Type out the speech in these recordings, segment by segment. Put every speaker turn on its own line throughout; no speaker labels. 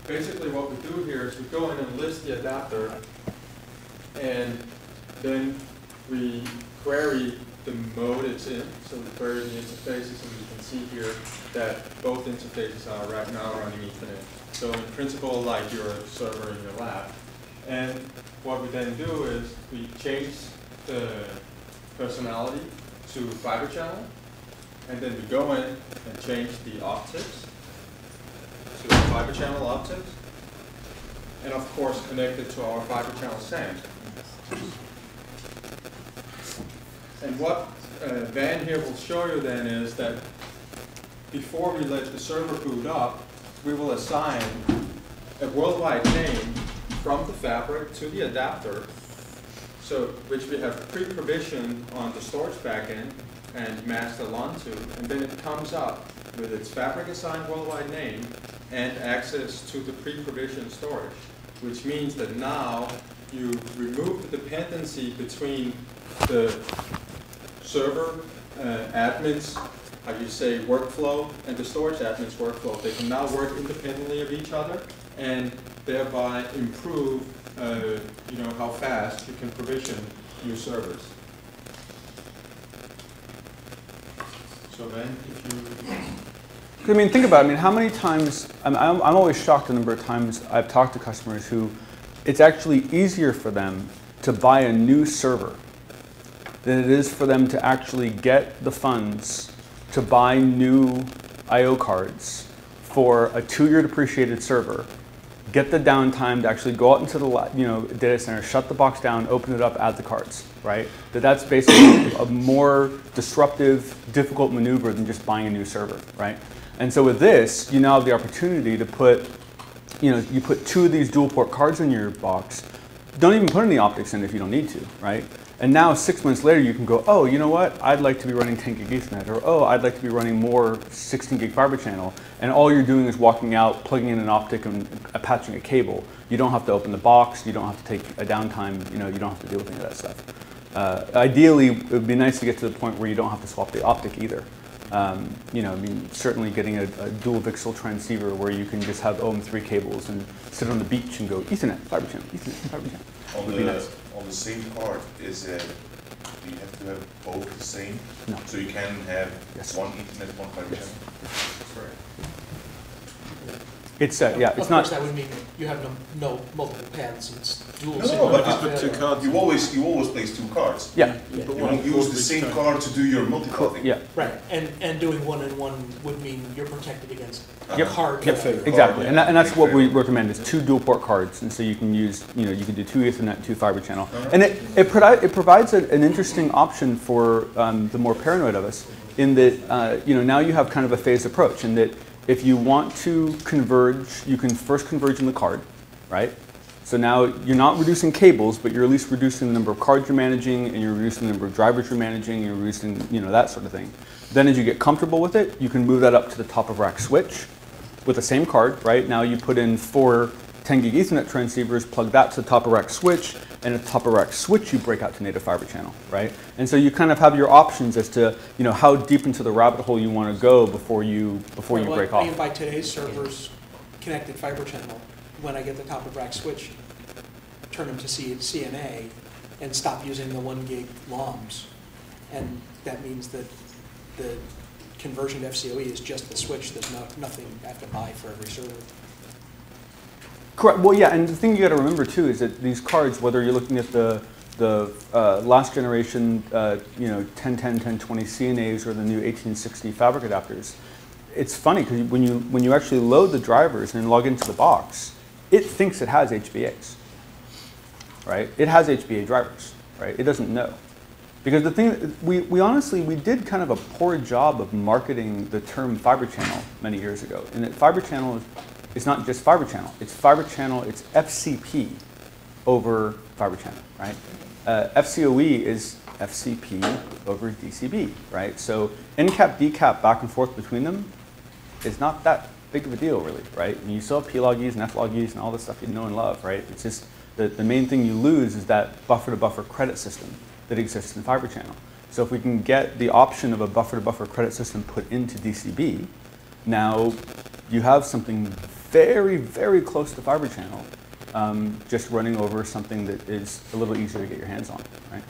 basically what we do here is we go in and list the adapter, and then we query the mode it's in. So we query the interfaces, and you can see here that both interfaces are right now running Ethernet. So in principle, like your server in your lab. And what we then do is we change the personality to Fibre channel, and then we go in and change the optics to Fibre channel optics, and of course connect it to our Fibre channel SAN. And what Van here will show you then is that before we let the server boot up, we will assign a worldwide name from the fabric to the adapter, so which we have pre-provisioned on the storage backend and masked onto, and then it comes up with its fabric assigned worldwide name and access to the pre-provisioned storage, which means that now you remove the dependency between the server admins, how you say, workflow, and the storage admins workflow. They can now work independently of each other and thereby improve how fast you can provision your servers. So then, if you...
I mean, think about it. I mean, how many times, I'm always shocked the number of times I've talked to customers who it's actually easier for them to buy a new server than it is for them to actually get the funds to buy new I/O cards for a 2-year depreciated server, get the downtime to actually go out into the data center, shut the box down, open it up, add the cards, right? That's basically a more disruptive, difficult maneuver than just buying a new server, right? And so with this, you now have the opportunity to put, you put 2 of these dual port cards in your box. Don't even put any optics in if you don't need to, right? And now 6 months later, you can go, oh, you know what? I'd like to be running 10 gig Ethernet, or oh, I'd like to be running more 16 gig fiber channel. And all you're doing is walking out, plugging in an optic, and patching a cable. You don't have to open the box. You don't have to take a downtime. You don't have to deal with any of that stuff. Ideally, it would be nice to get to the point where you don't have to swap the optic either. I mean, certainly getting a dual VCSEL transceiver where you can just have OM3 cables and sit on the beach and go Ethernet, fiber channel, Ethernet, fiber channel. Would be nice.
On the same card, is it, do you have to have both the same?
No.
So you can have
Yes.
one Ethernet, one fiber channel?
That's right.
It's yeah, it's
of
not.
course, that would mean you have no multiple paths. It's dual.
No, but
Just put 2 cards.
you always place 2 cards.
Yeah.
You don't use the same card to do your multi-card thing.
Yeah.
Right, and doing 1-in-1 would mean you're protected against
Yep.
hard.
Yep.
Exactly, and that's what we
Fair.
recommend is 2 dual port cards, and so you can use, you can do 2 Ethernet, 2 fiber channel, and it provides an interesting option for the more paranoid of us, in that now you have kind of a phased approach, in that if you want to converge, you can first converge in the card, right? So now you're not reducing cables, but you're at least reducing the number of cards you're managing, and you're reducing the number of drivers you're managing, you're reducing that sort of thing. Then as you get comfortable with it, you can move that up to the top of rack switch with the same card, right? Now you put in 4 10 gig Ethernet transceivers, plug that to the top of rack switch, and at the top of rack switch you break out to native fiber channel, right? And so you kind of have your options as to how deep into the rabbit hole you want to go before you break off.
By today's servers, connected fiber channel, when I get the top of rack switch, turn them to CNA and stop using the 1 gig LOMs, and that means that the conversion to FCoE is just the switch. There's nothing I have to buy for every server.
Correct. Well, yeah, and the thing you got to remember too is that these cards, whether you're looking at the last generation, 1010, 1020 CNAs or the new 1860 fabric adapters, it's funny because when you actually load the drivers and log into the box, it thinks it has HBAs, right? It has HBA drivers, right? It doesn't know. Because the thing, we honestly, we did kind of a poor job of marketing the term fiber channel many years ago. And that fiber channel is not just fiber channel, it's FCP over fiber channel, right? FCoE is FCP over DCB, right? So NCAP, DCAP back and forth between them is not that big of a deal really, right? I mean, you still have P-log-Es and F-log-Es and all this stuff you know and love, right? It's just the main thing you lose is that buffer-to-buffer credit system that exists in fiber channel. So if we can get the option of a buffer-to-buffer credit system put into DCB, now you have something very, very close to Fibre Channel, just running over something that is a little easier to get your hands on, right?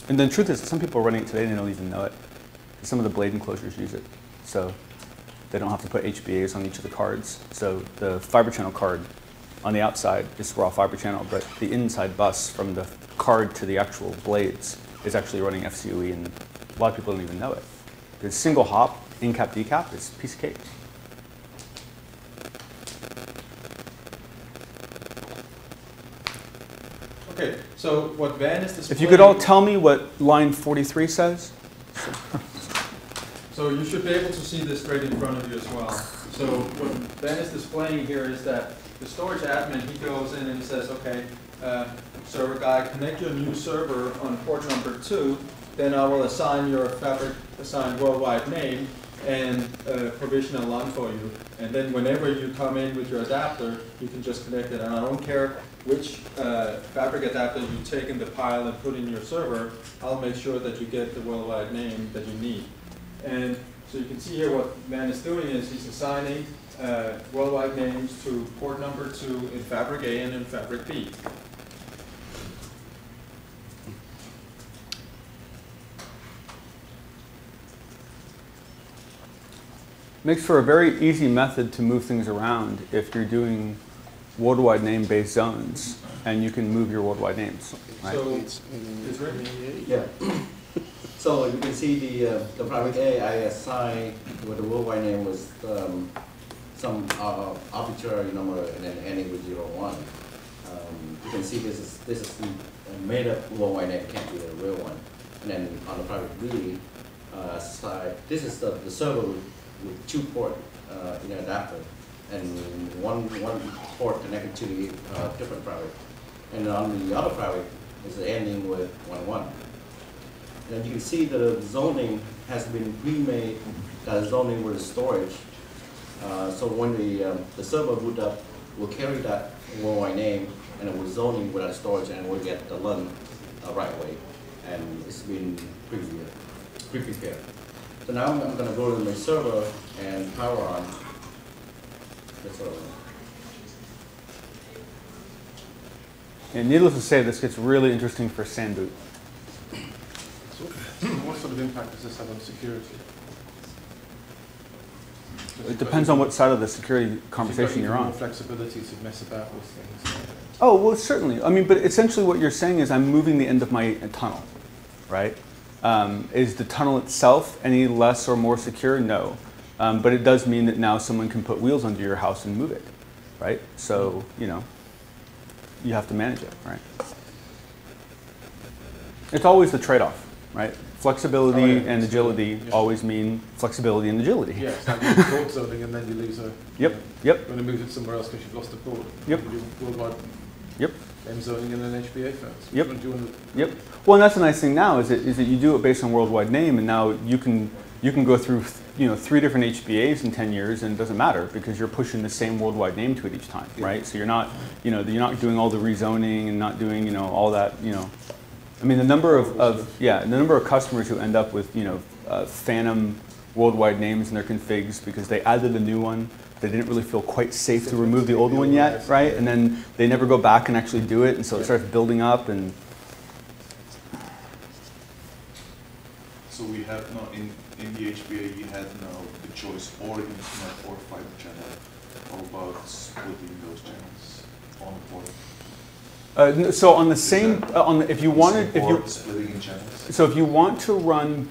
And the truth is, some people are running it today and they don't even know it. Some of the blade enclosures use it, so they don't have to put HBAs on each of the cards. So the Fibre Channel card on the outside is raw Fibre Channel, but the inside bus from the card to the actual blades is actually running FCoE, and a lot of people don't even know it. The single hop, in-cap, decap, is a piece of cake.
Okay, so what Van is displaying...
If you could all tell me what line 43 says.
So you should be able to see this right in front of you as well. So what Ben is displaying here is that the storage admin, he goes in and he says, okay, server guy, connect your new server on port number 2, then I will assign your Fabric assigned worldwide name and provision a LUN for you. And then whenever you come in with your adapter, you can just connect it. And I don't care which Fabric adapter you take in the pile and put in your server, I'll make sure that you get the worldwide name that you need. And so you can see here what Van is doing is he's assigning worldwide names to port number 2 in Fabric A and in Fabric B.
Makes for a very easy method to move things around if you're doing worldwide name-based zones, and you can move your worldwide names. Right?
So it's written.
Yeah. So you can see the private A I assigned with the worldwide name was some arbitrary number and then ending with 01. You can see this is a made up worldwide name, can't be the real one. And then on the private B side, this is the server with 2 ports in an adapter, and one port connected to the different private. And on the other private is ending with 11. And you can see the zoning has been pre-made, that zoning with the storage. So when the server boot up, we'll carry that worldwide name, and it will zoning with our storage, and we'll get the LUN right away. And it's been pre-prepared. So now I'm going to go to my server and power on the server.
And needless to say, this gets really interesting for Sandboot.
So what sort of impact does this have on security?
It depends on what side of the security conversation you're on.
More flexibility to mess about with things.
Oh, well, certainly. I mean, but essentially what you're saying is I'm moving the end of my tunnel, right? Is the tunnel itself any less or more secure? No. But it does mean that now someone can put wheels under your house and move it, right? So, you know, you have to manage it, right? It's always the trade-off, right? Flexibility and agility always mean flexibility and agility.
Yeah, it's like you're port zoning and then you lose a...
Yep,
You're going to move it somewhere else because you've lost a port.
Yep.
You do worldwide M zoning and then HBA first.
Yep. Yep. Well, and that's the nice thing now is that you do it based on worldwide name, and now you can go through 3 different HBAs in 10 years, and it doesn't matter because you're pushing the same worldwide name to it each time, right? So you're not doing all the rezoning and not doing all that. I mean, the number of customers who end up with phantom worldwide names in their configs because they added a new one. They didn't really feel quite safe to remove the old one yet, right? And then they never go back and actually do it, and so it starts building up. And
So we have now in the HBA you have now the choice or internet or Fibre channel. How about splitting those channels on the port?
so on the same, if you wanted,
splitting in channels.
So if you want to run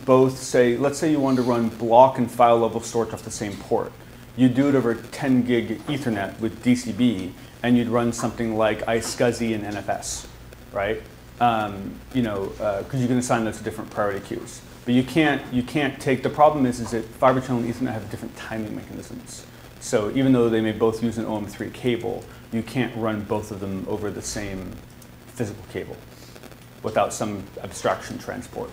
both, let's say you want to run block and file level storage off the same port, you do it over 10 gig Ethernet with DCB, and you'd run something like iSCSI and NFS, right? Because you can assign those to different priority queues. But you can't take, the problem is that Fibre channel and Ethernet have different timing mechanisms. So even though they may both use an OM3 cable, you can't run both of them over the same physical cable without some abstraction transport.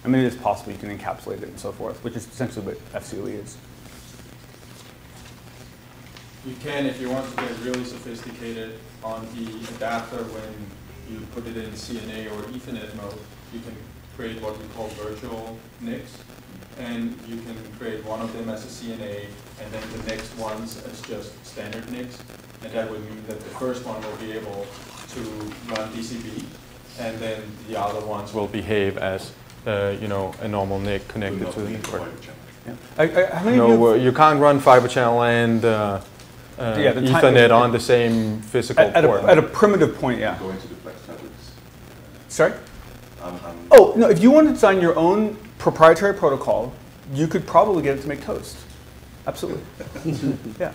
I mean, it is possible you can encapsulate it and so forth, which is essentially what FCoE is.
You can, if you want to get really sophisticated on the adapter when you put it in CNA or Ethernet mode, you can create what we call virtual NICs. and you can create one of them as a CNA, and then the next ones as just standard NICs. And that would mean that the first one will be able to run DCB, and then the other ones will behave as you know, a normal NIC connected to the network.
How many of you
You can't run fiber channel and Ethernet on the same physical port.
at a primitive point, yeah.
Going to the flex fabrics.
Sorry? Oh, no, if you want to design your own proprietary protocol, you could probably get it to make toast. Absolutely. Yeah.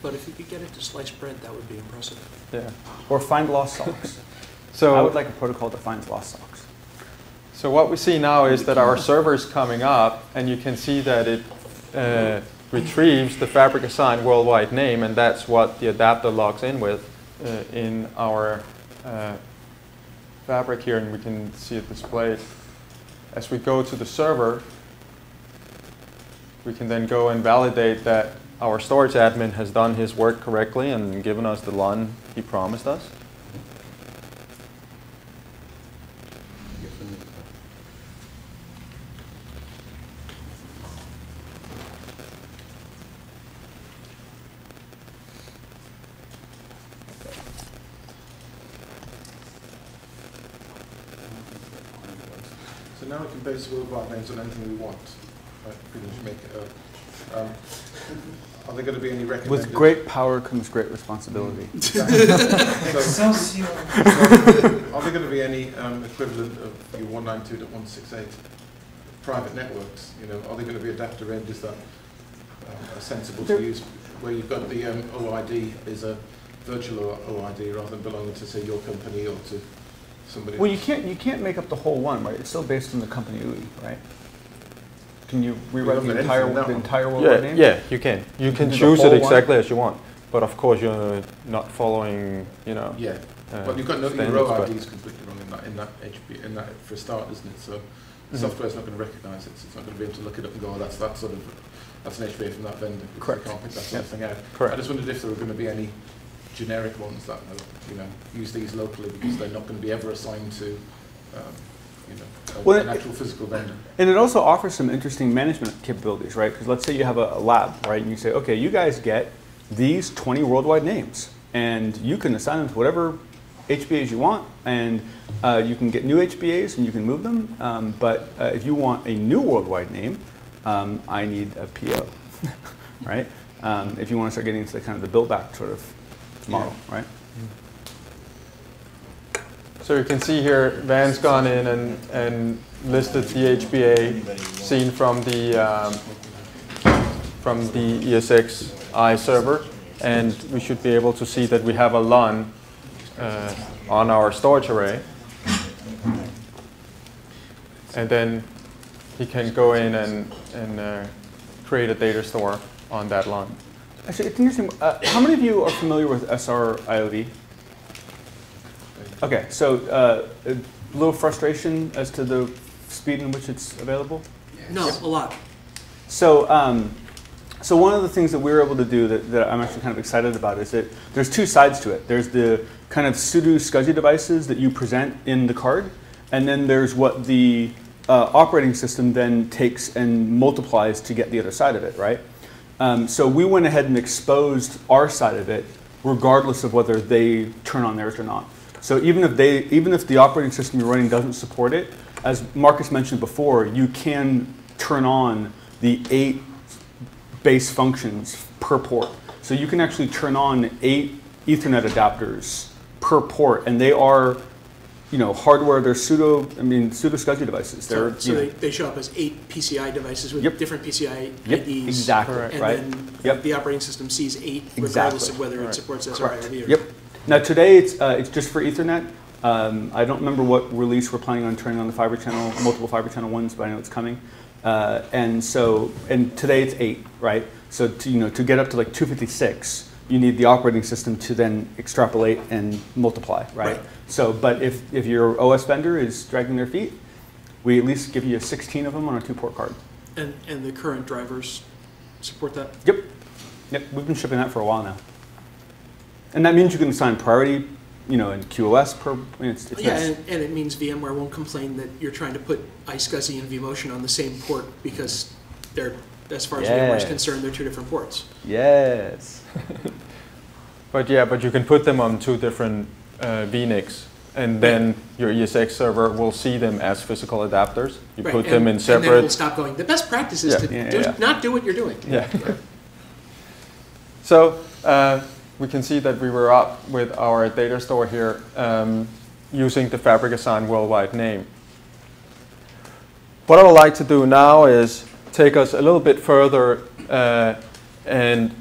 But if you could get it to slice bread, that would be impressive.
Yeah.
Or find lost socks.
So
I would like a protocol that finds lost socks.
So what we see now is that our server is coming up, and you can see that it retrieves the fabric assigned worldwide name, and that's what the adapter logs in with in our fabric here, and we can see it displayed. As we go to the server, we can then go and validate that our storage admin has done his work correctly and given us the LUN he promised us.
So now we can base worldwide names on anything we want. Right? Pretty much make it up. Are there going to be any recommended?
With great power comes great responsibility.
So, are there going to be any equivalent of your 192.168 private networks? You know, are they going to be adapter ranges that are sensible to use, where you've got the OID is a virtual OID rather than belonging to, say, your company or to somebody
Well,
else?
you can't make up the whole one, right? It's still based on the company UI, right? Can you rewrite the entire worldwide name?
Yeah, you can. You can
Do the
choose it
whole
exactly as you want, but of course you're not following, you know.
Yeah, but you've got no, your
standards, but-
OID is completely wrong in that for a start, isn't it? So the software's not going to recognise it. So it's not going to be able to look it up and go, oh, that's an HBA from that vendor. Because
Correct.
You can't pick that sort of thing out.
Correct.
I just wondered if there were going to be any generic ones that use these locally, because they're not going to be ever assigned to an actual physical vendor.
And it also offers some interesting management capabilities, right? Because let's say you have a lab, right? And you say, okay, you guys get these 20 worldwide names, and you can assign them to whatever HBAs you want, and you can get new HBAs and you can move them. But if you want a new worldwide name, I need a PO, right? If you want to start getting into the kind of the build-back sort of model, right?
So you can see here, Van's gone in and listed the HBA seen from the ESXi server, and we should be able to see that we have a LUN on our storage array. And then he can go in and create a data store on that LUN.
Actually, it's interesting. How many of you are familiar with SR-IOV? Okay, so a little frustration as to the speed in which it's available?
No, a lot.
So, so one of the things that we were able to do that I'm actually kind of excited about is that there's two sides to it. There's the kind of pseudo SCSI devices that you present in the card, and then there's what the operating system then takes and multiplies to get the other side of it, right? So we went ahead and exposed our side of it, regardless of whether they turn on theirs or not. So even if the operating system you're running doesn't support it, as Marcus mentioned before, you can turn on the 8 base functions per port. So you can actually turn on 8 Ethernet adapters per port, and they are, hardware. They're pseudo SCSI devices.
So they show up as 8 PCI devices with different PCI IDs.
Exactly.
And
right.
then the operating system sees 8 regardless of whether it supports SR-IOV or
Yep. Now today it's just for Ethernet. I don't remember what release we're planning on turning on the fiber channel, multiple fiber channel ones, but I know it's coming. And today it's 8, right? So to get up to like 256, you need the operating system to then extrapolate and multiply, right? So, but if your OS vendor is dragging their feet, we at least give you 16 of them on a 2-port card.
And the current drivers support that?
Yep, we've been shipping that for a while now. And that means you can assign priority in QoS per. It's
Yeah,
nice.
and it means VMware won't complain that you're trying to put iSCSI and vMotion on the same port because they're, as far as VMware is
Yes.
concerned, they're two different ports.
Yes.
But you can put them on two different vNICs, and then your ESX server will see them as physical adapters. You
Right,
put them in
And then
separate.
we'll stop going. The best practice is
Yeah.
to not do what you're doing.
Yeah. So we can see that we were up with our data store here using the Fabric Assign worldwide name. What I would like to do now is take us a little bit further and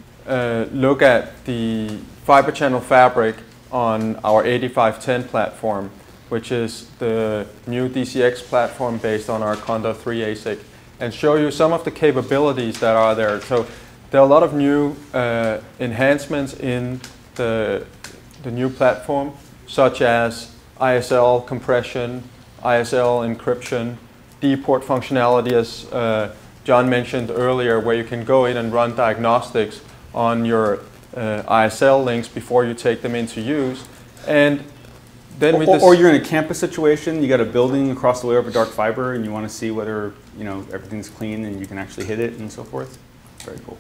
look at the Fibre Channel Fabric on our 8510 platform, which is the new DCX platform based on our Condor 3 ASIC, and show you some of the capabilities that are there. So there are a lot of new enhancements in the new platform, such as ISL compression, ISL encryption, Dport functionality, as John mentioned earlier, where you can go in and run diagnostics on your ISL links before you take them into use. And then
or you're in a campus situation, you got a building across the way over dark fiber, and you want to see whether everything's clean and you can actually hit it and so forth. Very cool.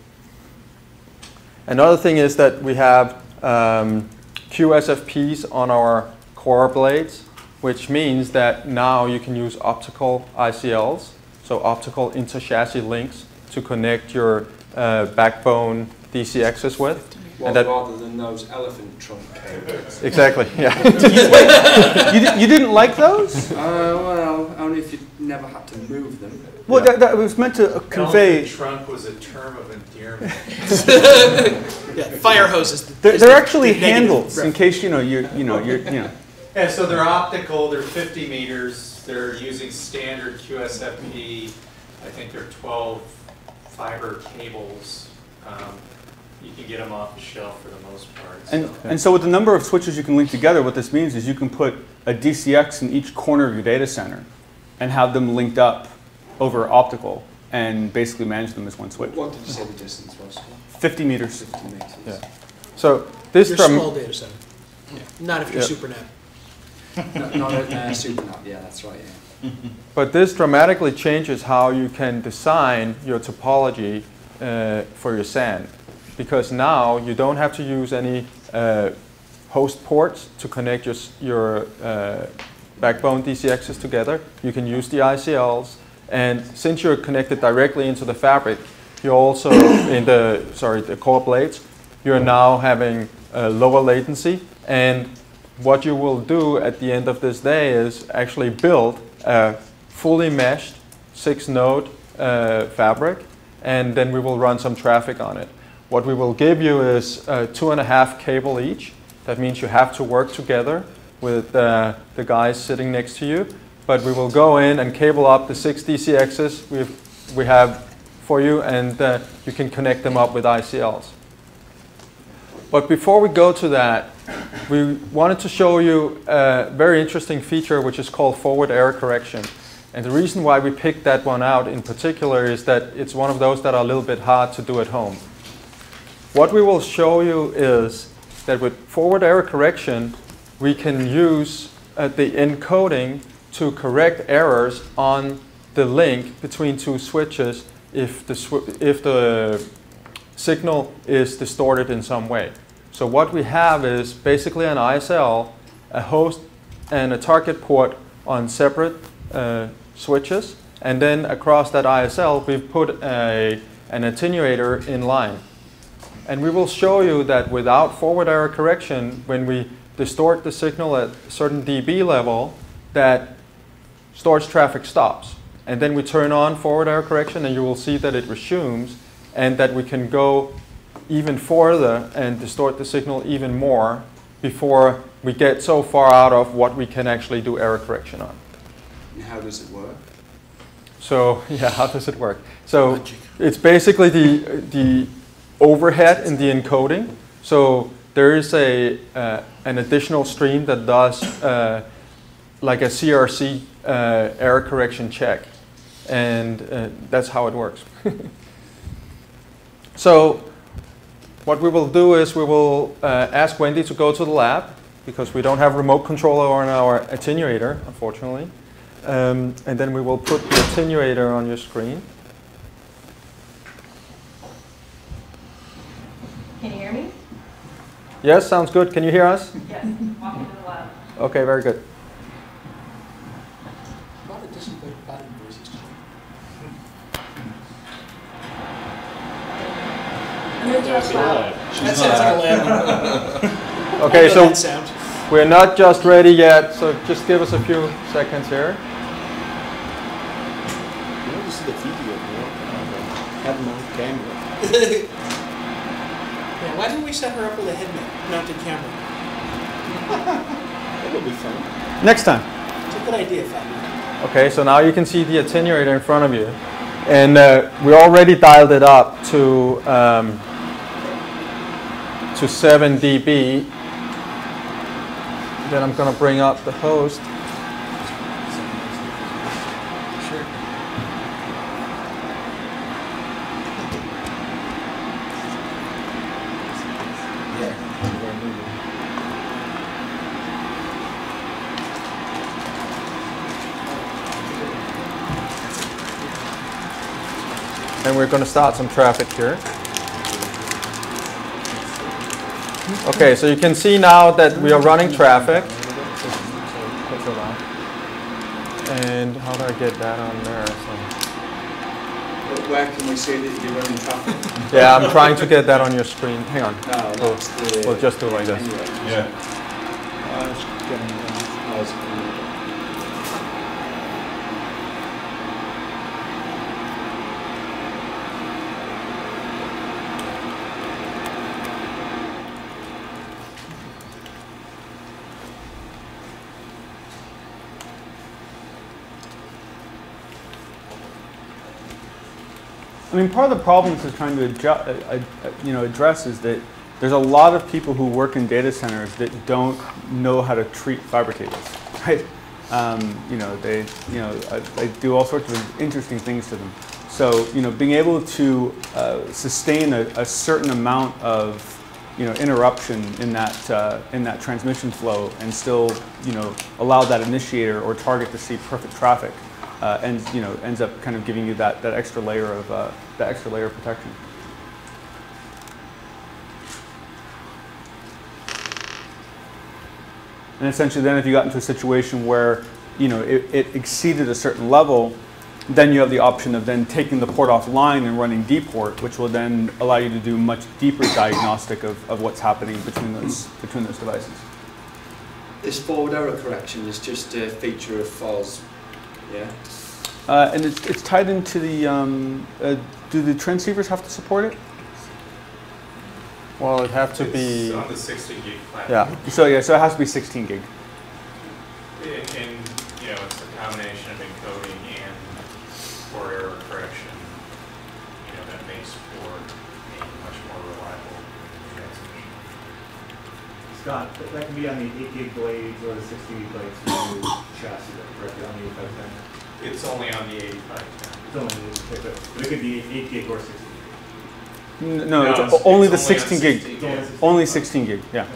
Another thing is that we have QSFPs on our core blades, which means that now you can use optical ICLs, so optical inter-chassis links, to connect your backbone DCXs with.
Well,
and
rather than those elephant trunk cables.
Exactly, yeah.
You didn't like those?
Well, only if you never had to move them.
Well, that was meant to convey.
Elephant trunk was a term of endearment.
Yeah, fire hoses.
They're actually handles in case you're.
Yeah, so they're optical. They're 50 meters. They're using standard QSFP. I think they're 12 fiber cables. You can get them off the shelf for the most part.
And so with the number of switches you can link together, what this means is you can put a DCX in each corner of your data center and have them linked up over optical and basically manage them as one switch.
What did you say the distance was?
50 meters.
50 meters.
Yeah. So this
Your
from
small data center. Not if you're SuperNet.
Not a SuperNet, yeah, that's right, yeah.
But this dramatically changes how you can design your topology for your SAN, because now you don't have to use any host ports to connect your backbone DCXs together. You can use the ICLs, and since you're connected directly into the fabric, you're also in the core blades, you're now having lower latency. And what you will do at the end of this day is actually build a fully meshed 6-node fabric, and then we will run some traffic on it. What we will give you is 2.5 cable each. That means you have to work together with the guys sitting next to you. But we will go in and cable up the 6 DCXs we have for you, and you can connect them up with ICLs. But before we go to that, we wanted to show you a very interesting feature which is called forward error correction. And the reason why we picked that one out in particular is that it's one of those that are a little bit hard to do at home. What we will show you is that with forward error correction, we can use the encoding to correct errors on the link between two switches if the signal is distorted in some way. So what we have is basically an ISL, a host, and a target port on separate switches, and then across that ISL we've put an attenuator in line. And we will show you that without forward error correction, when we distort the signal at a certain dB level, that storage traffic stops. And then we turn on forward error correction, and you will see that it resumes, and that we can go even further and distort the signal even more before we get so far out of what we can actually do error correction on.
And how does it work?
So yeah, how does it work? So it's basically the overhead in the encoding. So there is an additional stream that does like a CRC error correction check, and that's how it works. So what we will do is we will ask Wendy to go to the lab, because we don't have remote control on our attenuator, unfortunately. And then we will put the attenuator on your screen.
Can you hear me?
Yes, sounds good. Can you hear us?
Yes, walk into the lab.
Okay, very good.
What a disciplined button voices. That sounds like a lab.
Okay, so
that sound.
we're not just ready yet, so just give us a few seconds here.
You want to see the video of head-mount camera.
Yeah, why didn't we set her up with a head-mounted camera?
That would be fun.
Next time.
It's a good idea, Fabian.
Okay, so now you can see the attenuator in front of you. And we already dialed it up to 7 dB. Then I'm going to bring up the host.
Sure.
And we're going to start some traffic here. Okay, so you can see now that we are running traffic. And how do I get that on there?
Where can we see that you're running traffic?
Yeah, I'm trying to get that on your screen. Hang on.
No, that's the...
We'll just do it like this.
Yeah.
I mean, part of the problem is trying to address is that there's a lot of people who work in data centers that don't know how to treat fiber cables, right? They do all sorts of interesting things to them. So, being able to sustain a certain amount of, interruption in that transmission flow and still, allow that initiator or target to see perfect traffic, ends up kind of giving you that extra layer of protection. And essentially, then if you got into a situation where it exceeded a certain level, then you have the option of then taking the port offline and running Dport, which will then allow you to do much deeper diagnostic of what's happening between those devices.
This forward error correction is just a feature of FOS, yeah?
And it's tied into the. Do the transceivers have to support it?
Well, it have to be
It's on the 60 gig platform.
Yeah. So it has to be 16 gig.
And it's a combination of encoding and for error correction. That makes for a much more reliable transmission.
Scott, that can be on the 8 gig blades or the 16 gig blades for the chassis directly on the 8510.
It's only on the 8510.
It's only but it could be 8 gig or 16 gig.
No,
it's
only the
only
16
on
gig.
16
gig.
Only 16 gig. Yeah.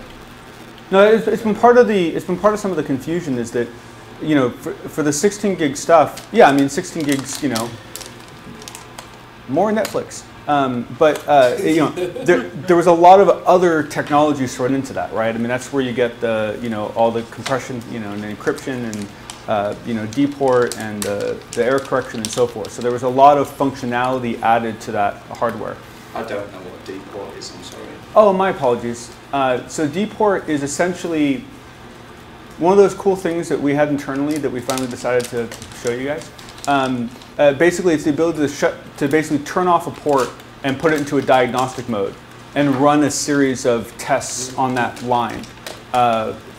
No, it's been part of some of the confusion is that, for the 16 gig stuff, yeah, I mean 16 gigs, more Netflix. But there was a lot of other technologies thrown into that, right? I mean, that's where you get the, all the compression, and the encryption and Dport and the error correction and so forth. So there was a lot of functionality added to that hardware.
I don't know what Dport is, I'm sorry.
Oh, my apologies. So Dport is essentially one of those cool things that we had internally that we finally decided to show you guys. Basically, it's the ability to basically turn off a port and put it into a diagnostic mode and run a series of tests on that line.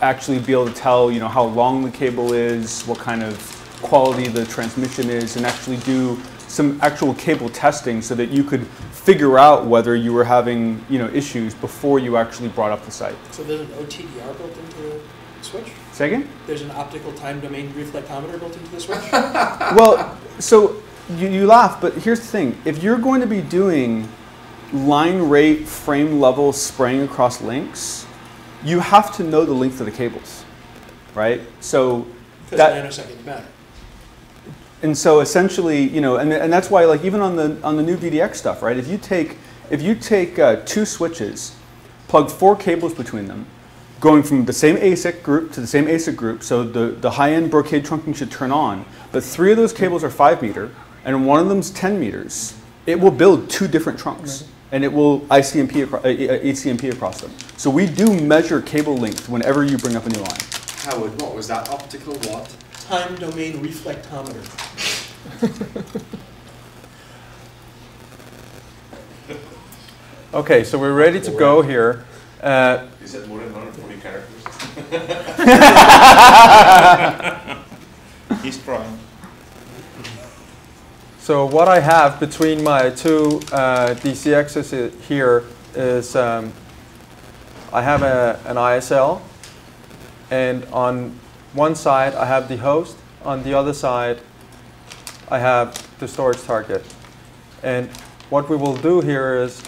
Actually be able to tell, how long the cable is, what kind of quality the transmission is, and actually do some actual cable testing so that you could figure out whether you were having, issues before you actually brought up the site.
So there's an OTDR built into the switch?
Say again?
There's an optical time domain reflectometer built into the switch?
Well, so you laugh, but here's the thing. If you're going to be doing line rate, frame level spraying across links, you have to know the length of the cables, right? So
Because
that,
nanoseconds matter.
and so essentially, you know, and that's why, like, even on the new VDX stuff, right? If you take 2 switches, plug 4 cables between them, going from the same ASIC group to the same ASIC group, so the high-end Brocade trunking should turn on, but 3 of those cables are 5 meter, and one of them's 10 meters, it will build 2 different trunks, and it will ECMP across them. So we do measure cable length whenever you bring up a new line.
Howard, what was that? Optical what?
Time domain reflectometer.
Okay, so we're ready to go here.
Is it more than 140 characters?
He's trying. So what I have between my 2 DCXs here is I have an ISL, and on one side I have the host, on the other side I have the storage target. And what we will do here is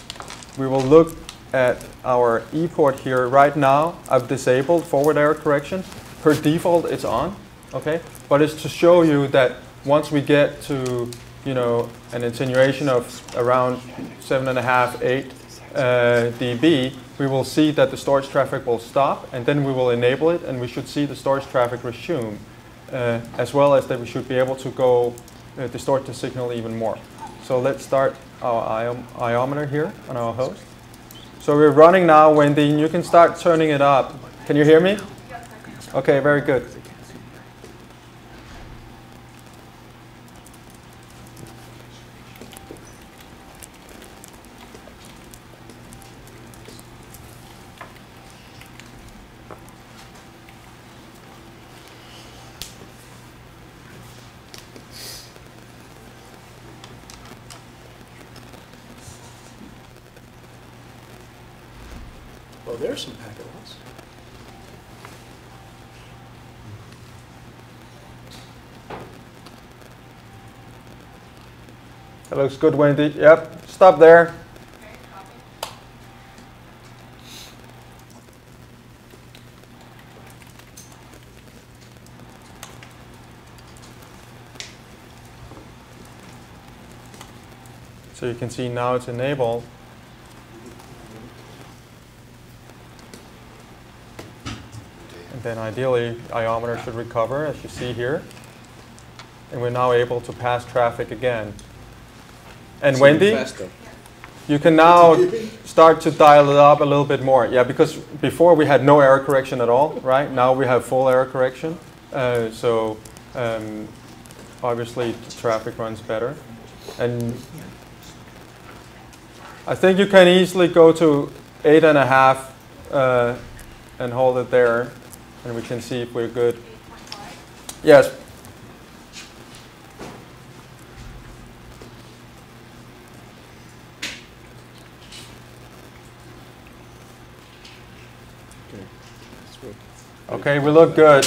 we will look at our E port here. Right now I've disabled forward error correction. Per default it's on, okay? But it's to show you that once we get to, you know, an attenuation of around 7.5, 8 dB, we will see that the storage traffic will stop, and then we will enable it, and we should see the storage traffic resume, as well as that we should be able to go distort the signal even more. So let's start our iometer here on our host. So we're running now, Wendy, and you can start turning it up. Can you hear me? Okay, very good.
Well, there's some packet loss.
That looks good, Wendy. Yep, stop there. So you can see now it's enabled. And then ideally, iometer should recover, as you see here. And we're now able to pass traffic again. And Wendy, you can now start to dial it up a little bit more. Yeah, because before we had no error correction at all, right? Now we have full error correction. Obviously, the traffic runs better. And I think you can easily go to 8.5 and hold it there. And we can see if we're good. Yes. Okay, we look good.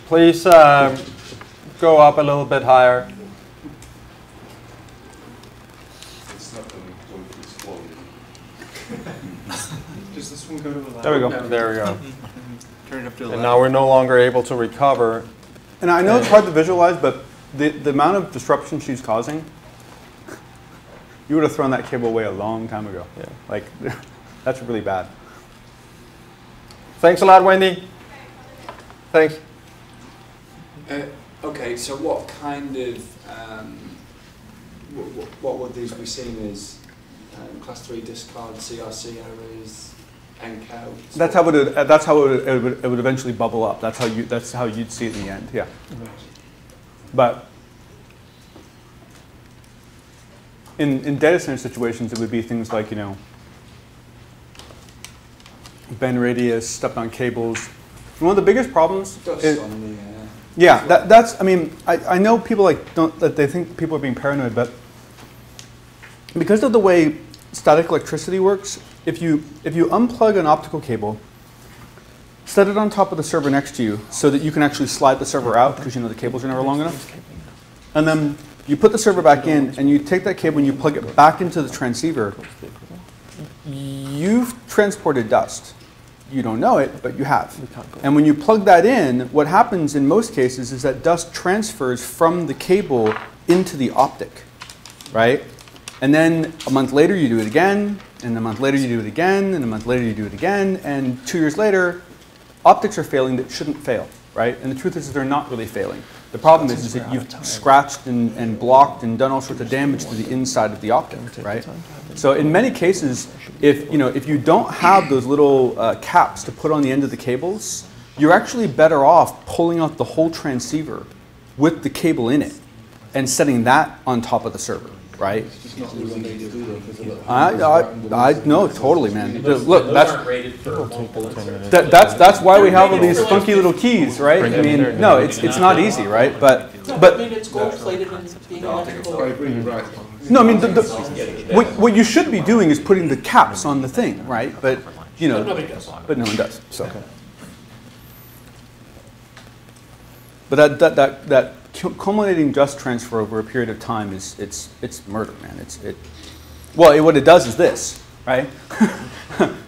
Please go up a little bit higher.
It's not going to explode.
Does this one go to 11?
There we go.
No.
There we go.
Turn it up to 11.
And now we're no longer able to recover.
And I know it's hard to visualize, but the amount of disruption she's causing, you would have thrown that cable away a long time ago.
Yeah.
Like, that's really bad.
Thanks a lot, Wendy. Thanks.
Okay, so what kind of, what would these be seen as? Class 3 discard, CRC errors, NCO?
That's how it would eventually bubble up. That's how you'd see it in the end. Yeah. But in data center situations, it would be things like, you know, bend radius, stepped on cables. One of the biggest problems is, yeah, that's, I mean, I know people that they think people are being paranoid, but because of the way static electricity works, if you unplug an optical cable, set it on top of the server next to you so that you can actually slide the server out because you know the cables are never long enough, and then you put the server back in and you take that cable and you plug it back into the transceiver, you've transported dust. you don't know it, but you have. And when you plug that in, what happens in most cases is that dust transfers from the cable into the optic, right? And then a month later you do it again, and a month later you do it again, and a month later you do it again, and 2 years later, optics are failing that shouldn't fail, right? And the truth is they're not really failing. The problem is that you've scratched and blocked and done all sorts of damage to the inside of the optic, right? So in many cases, if you don't have those little caps to put on the end of the cables, you're actually better off pulling out the whole transceiver with the cable in it and setting that on top of the server, right? I know, totally, man. Look,
Those
that's
aren't rated for multiple inserts.
that's why we have all these funky little keys, right? I mean, no, it's not easy, right? But
I mean, it's gold plated and being electrical.
no, I mean, what you should be doing is putting the caps on the thing, right? But you know,
But nobody does.
but no one does. So, but that culminating dust transfer over a period of time is it's murder, man. What it does is this, right?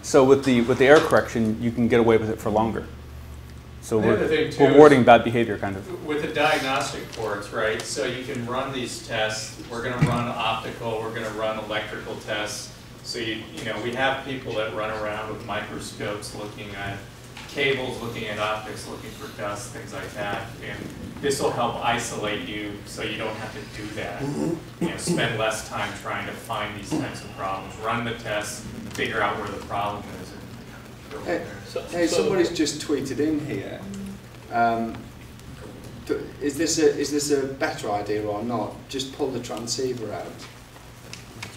So with the error correction, you can get away with it for longer. So
The other thing, too,
we're rewarding bad behavior, kind of.
With the diagnostic ports, right, so you can run these tests. We're going to run optical, we're going to run electrical tests. So you know, we have people that run around with microscopes looking at cables, looking at optics, looking for dust, things like that. And this will help isolate you so you don't have to do that. You know, spend less time trying to find these types of problems. Run the tests, figure out where the problem is, and go from there.
Hey, somebody's just tweeted in here. Is this a better idea or not? Just pull the transceiver out.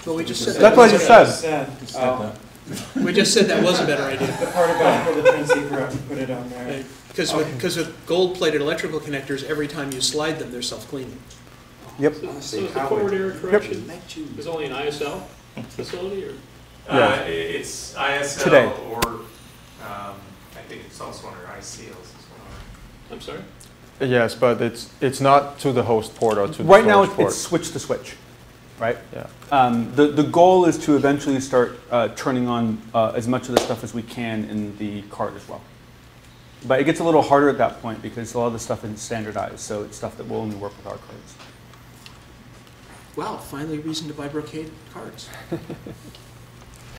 Well, we just said
That's what I just said.
We just said that was a better idea.
The part about pull the transceiver out and put it on there.
Because with gold-plated electrical connectors, every time you slide them, they're self-cleaning.
Yep.
So is the forward error correction is only an ISL facility, or?
It's ISL
Today.
or I think it's also under ICLs as well.
I'm sorry?
Yes, but it's not to the host port or to the
Right now,
storage port.
it's switch to switch, right?
Yeah.
The goal is to eventually start turning on as much of the stuff as we can in the card as well. But it gets a little harder at that point because a lot of the stuff isn't standardized, so it's stuff that will only work with our cards.
Wow, finally a reason to buy Brocade cards.